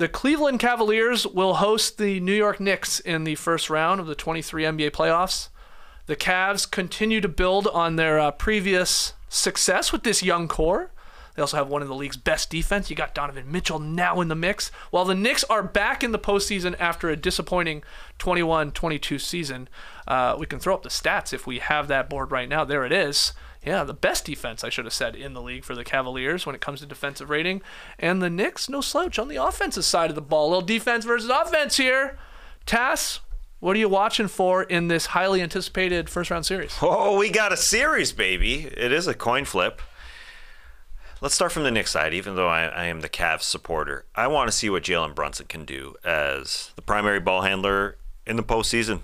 The Cleveland Cavaliers will host the New York Knicks in the first round of the 23 NBA playoffs. The Cavs continue to build on their previous success with this young core. They also have one of the league's best defense. You got Donovan Mitchell now in the mix. While the Knicks are back in the postseason after a disappointing 21-22 season, we can throw up the stats if we have that board right now. There it is. Yeah, the best defense, I should have said, in the league for the Cavaliers when it comes to defensive rating. And the Knicks, no slouch on the offensive side of the ball. A little defense versus offense here. Tass, what are you watching for in this highly anticipated first-round series? Oh, we got a series, baby. It is a coin flip. Let's start from the Knicks side, even though I am the Cavs supporter. I want to see what Jalen Brunson can do as the primary ball handler in the postseason.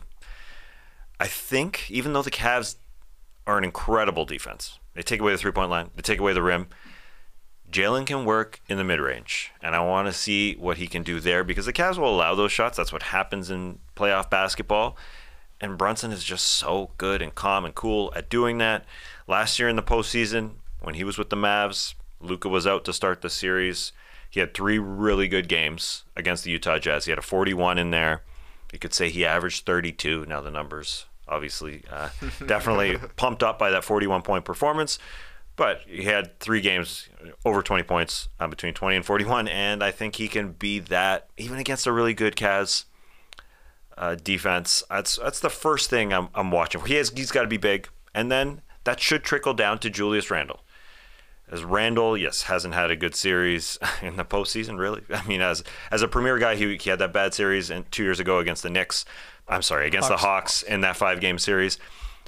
I think, even though the Cavs are an incredible defense, they take away the three-point line, they take away the rim, Jalen can work in the mid-range. And I want to see what he can do there because the Cavs will allow those shots. That's what happens in playoff basketball. And Brunson is just so good and calm and cool at doing that. Last year in the postseason, when he was with the Mavs, Luka was out to start the series. He had 3 really good games against the Utah Jazz. He had a 41 in there. You could say he averaged 32. Now the numbers obviously definitely pumped up by that 41-point performance. But he had 3 games over 20 points between 20 and 41. And I think he can be that even against a really good Cavs defense. That's the first thing I'm watching for. He's got to be big. And then that should trickle down to Julius Randle. As Randle, yes, hasn't had a good series in the postseason, really. I mean, as a premier guy, he had that bad series 2 years ago against the Knicks. Against the Hawks in that 5-game series.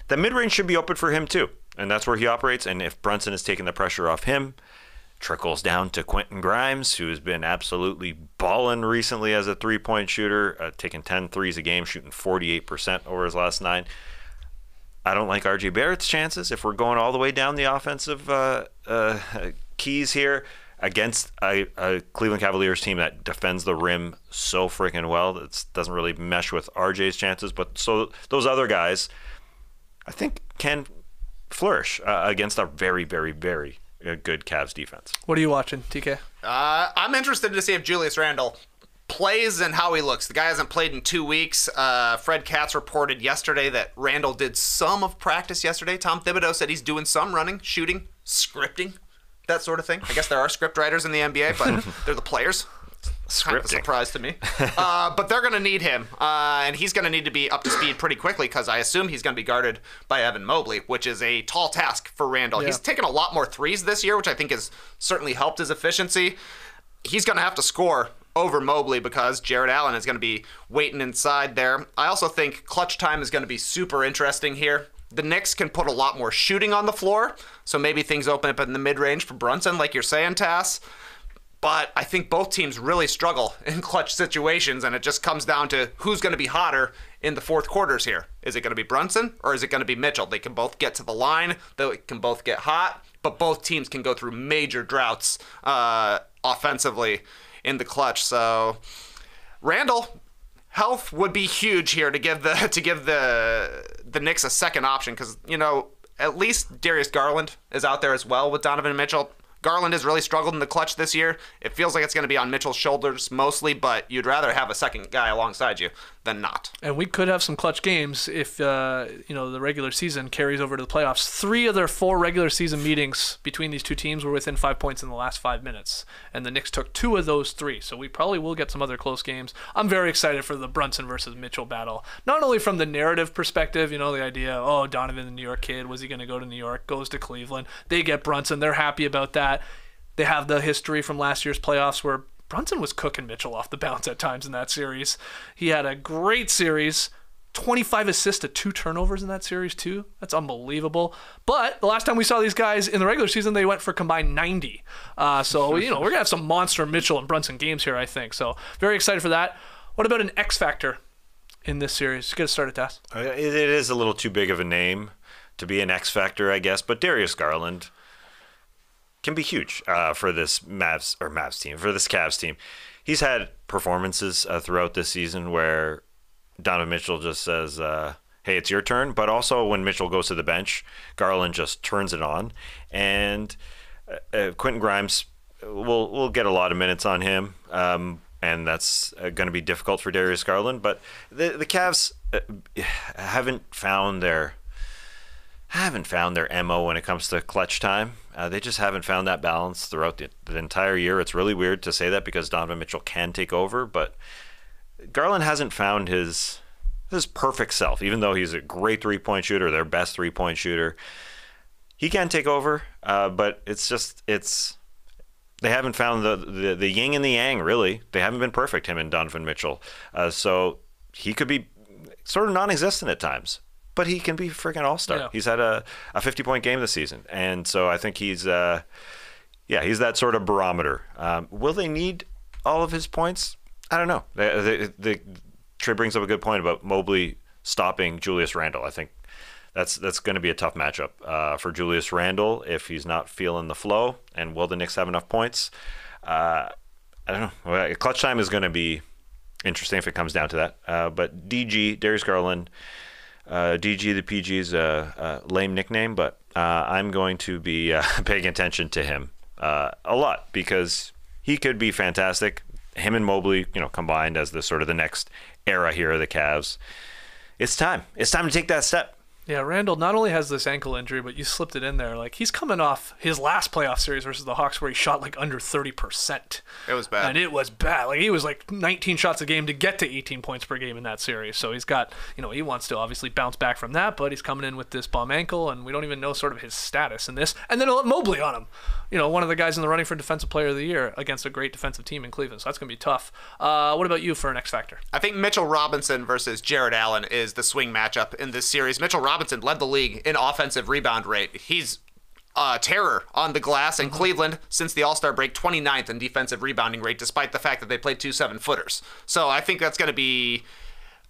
The mid-range should be open for him, too. And that's where he operates. And if Brunson is taking the pressure off him, trickles down to Quentin Grimes, who has been absolutely balling recently as a three-point shooter, taking 10 threes a game, shooting 48% over his last 9. I don't like R.J. Barrett's chances if we're going all the way down the offensive keys here against a Cleveland Cavaliers team that defends the rim so freaking well. It doesn't really mesh with R.J.'s chances. But so those other guys, I think, can flourish against a very, very, very good Cavs defense. What are you watching, TK? I'm interested to see if Julius Randle plays and how he looks. The guy hasn't played in 2 weeks. Fred Katz reported yesterday that Randle did some of practice yesterday. Tom Thibodeau said he's doing some running, shooting, scripting, that sort of thing. I guess there are script writers in the NBA, but they're the players. It's kind of a surprise to me. But they're going to need him, and he's going to need to be up to speed pretty quickly because I assume he's going to be guarded by Evan Mobley, which is a tall task for Randle. Yeah. He's taken a lot more threes this year, which I think has certainly helped his efficiency. He's going to have to score over Mobley because Jared Allen is going to be waiting inside there. I also think clutch time is going to be super interesting here. The Knicks can put a lot more shooting on the floor, so maybe things open up in the mid-range for Brunson, like you're saying, Tass. But I think both teams really struggle in clutch situations, and it just comes down to who's going to be hotter in the fourth quarters here. Is it going to be Brunson or is it going to be Mitchell? They can both get to the line, they can both get hot, but both teams can go through major droughts offensively in the clutch. So Randle, health would be huge here to give the Knicks a second option because, you know, at least Darius Garland is out there as well with Donovan Mitchell. Garland has really struggled in the clutch this year. It feels like it's going to be on Mitchell's shoulders mostly, but you'd rather have a second guy alongside you than not. And we could have some clutch games if the regular season carries over to the playoffs. 3 of their 4 regular season meetings between these two teams were within 5 points in the last 5 minutes, and the Knicks took 2 of those 3. So we probably will get some other close games. I'm very excited for the Brunson versus Mitchell battle. Not only from the narrative perspective, the idea, Donovan, the New York kid, was he going to go to New York? Goes to Cleveland. They get Brunson. They're happy about that. They have the history from last year's playoffs where Brunson was cooking Mitchell off the bounce at times in that series. He had a great series, 25 assists to 2 turnovers in that series too. That's unbelievable. But the last time we saw these guys in the regular season, they went for combined 90. So we're going to have some monster Mitchell and Brunson games here, I think. So very excited for that. What about an X factor in this series? Just get us started, Tass. It is a little too big of a name to be an X factor, I guess, but Darius Garland can be huge for this Mavs team, for this Cavs team. He's had performances throughout this season where Donovan Mitchell just says, hey, it's your turn. But also when Mitchell goes to the bench, Garland just turns it on. And Quentin Grimes, we'll get a lot of minutes on him. and that's going to be difficult for Darius Garland. But the Cavs haven't found their MO when it comes to clutch time. They just haven't found that balance throughout the entire year. It's really weird to say that because Donovan Mitchell can take over, but Garland hasn't found his perfect self, even though he's a great three-point shooter, their best three-point shooter. He can take over, but they haven't found the yin and the yang, really. They haven't been perfect, him and Donovan Mitchell. So he could be sort of non-existent at times, but he can be a freaking all-star. Yeah. He's had a 50-point game this season, and so I think he's that sort of barometer. Will they need all of his points? I don't know. Trey brings up a good point about Mobley stopping Julius Randle. I think that's going to be a tough matchup for Julius Randle if he's not feeling the flow. And will the Knicks have enough points? I don't know. Well, clutch time is going to be interesting if it comes down to that. But Darius Garland, DG the PG is a lame nickname, but I'm going to be paying attention to him a lot because he could be fantastic. Him and Mobley, combined as the sort of the next era here of the Cavs. It's time. It's time to take that step. Yeah, Randall not only has this ankle injury, but you slipped it in there. Like, he's coming off his last playoff series versus the Hawks where he shot like under 30%. It was bad. And it was bad. Like, he was like 19 shots a game to get to 18 points per game in that series. So he's got, he wants to obviously bounce back from that, but he's coming in with this bum ankle, and we don't even know sort of his status in this. And then he'll let Mobley on him. One of the guys in the running for Defensive Player of the Year against a great defensive team in Cleveland. So that's going to be tough. What about you for an X factor? I think Mitchell Robinson versus Jared Allen is the swing matchup in this series. Mitchell Robinson led the league in offensive rebound rate. He's terror on the glass in Cleveland since the All-Star break, 29th in defensive rebounding rate, despite the fact that they played 2 7-footers. So I think that's going to be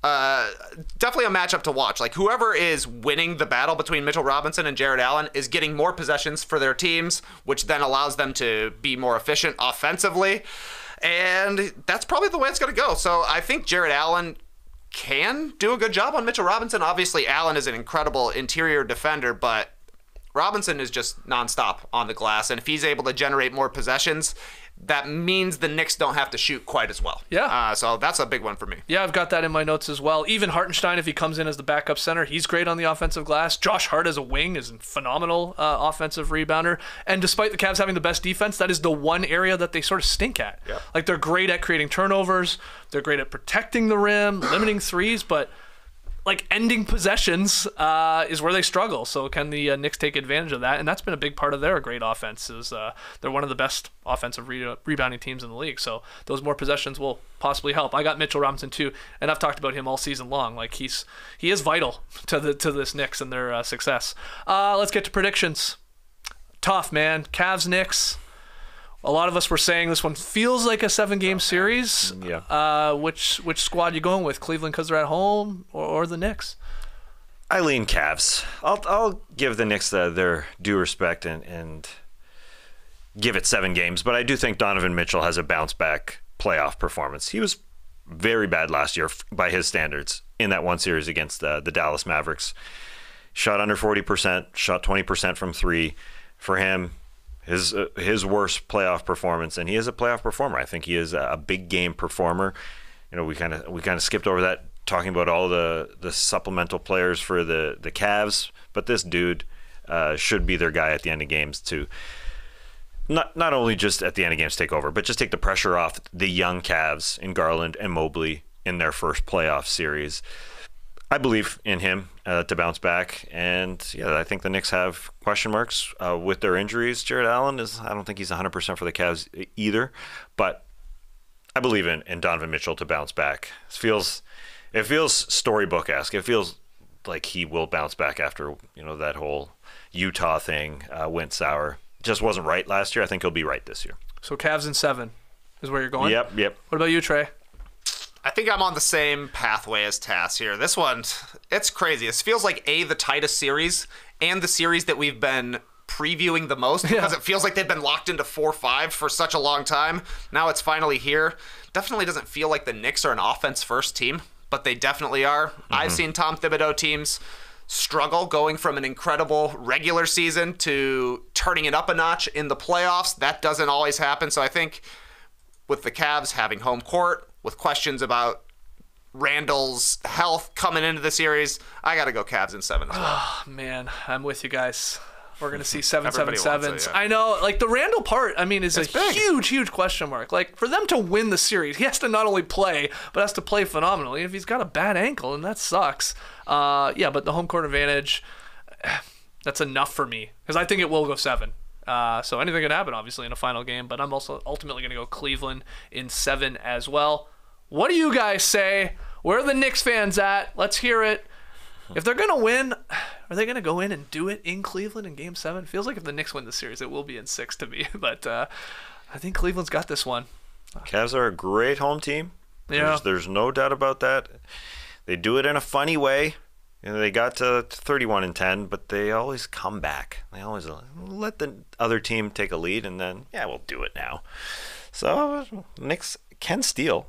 definitely a matchup to watch. Like, whoever is winning the battle between Mitchell Robinson and Jared Allen is getting more possessions for their teams, which then allows them to be more efficient offensively. And that's probably the way it's going to go. So I think Jared Allen can do a good job on Mitchell Robinson. Obviously, Allen is an incredible interior defender, but Robinson is just nonstop on the glass. And if he's able to generate more possessions, that means the Knicks don't have to shoot quite as well. Yeah. So that's a big one for me. Yeah, I've got that in my notes as well. Even Hartenstein, if he comes in as the backup center, he's great on the offensive glass. Josh Hart as a wing is a phenomenal offensive rebounder. And despite the Cavs having the best defense, that is the one area that they sort of stink at. Yep. Like, they're great at creating turnovers. They're great at protecting the rim, limiting threes, but like ending possessions is where they struggle. So can the Knicks take advantage of that? And that's been a big part of their great offense. Is they're one of the best offensive rebounding teams in the league. So those more possessions will possibly help. I got Mitchell Robinson too, and I've talked about him all season long. Like, he is vital to this Knicks and their success. Let's get to predictions. Tough, man. Cavs Knicks. A lot of us were saying this one feels like a 7-game series. Yeah. Which squad you going with? Cleveland because they're at home, or the Knicks? I lean Cavs. I'll give the Knicks their due respect and give it 7 games, but I do think Donovan Mitchell has a bounce back playoff performance. He was very bad last year by his standards in that one series against the Dallas Mavericks. Shot under 40%, shot 20% from 3 for him. His worst playoff performance, and he is a playoff performer. I think he is a big game performer. We kind of skipped over that, talking about all the supplemental players for the Cavs, but this dude should be their guy at the end of games to not only just at the end of games take over, but just take the pressure off the young Cavs in Garland and Mobley in their first playoff series. I believe in him to bounce back, and I think the Knicks have question marks with their injuries. Jared Allen I don't think he's 100% for the Cavs either, but I believe in Donovan Mitchell to bounce back. It feels storybook-esque. It feels like he will bounce back after that whole Utah thing went sour. Just wasn't right last year. I think he'll be right this year. So Cavs in 7 is where you're going? Yep. What about you, Trey? I think I'm on the same pathway as Tass here. This one, it's crazy. This feels like the tightest series and the series that we've been previewing the most because it feels like they've been locked into 4-5 for such a long time. Now it's finally here. Definitely doesn't feel like the Knicks are an offense-first team, but they definitely are. Mm-hmm. I've seen Tom Thibodeau teams struggle going from an incredible regular season to turning it up a notch in the playoffs. That doesn't always happen. So I think with the Cavs having home court, with questions about Randall's health coming into the series, I got to go Cavs in 7 as well. Oh, man, I'm with you guys. We're going to see 7-7-7s. Everybody wants it, yeah. I know, like the Randall part, I mean, is a big. huge question mark. Like, for them to win the series, he has to not only play, but has to play phenomenally. If he's got a bad ankle, and that sucks. Yeah, but the home court advantage, that's enough for me, because I think it will go 7. So anything can happen, obviously, in a final game, but I'm also ultimately going to go Cleveland in 7 as well. What do you guys say? Where are the Knicks fans at? Let's hear it. If they're going to win, are they going to go in and do it in Cleveland in Game 7? Feels like if the Knicks win the series, it will be in 6 to me. But I think Cleveland's got this one. Cavs are a great home team. Yeah. There's no doubt about that. They do it in a funny way. You know, they got to 31-10, but they always come back. They always let the other team take a lead, and then, yeah, we'll do it now. So Knicks can steal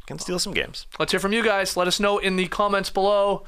some games. Let's hear from you guys. Let us know in the comments below.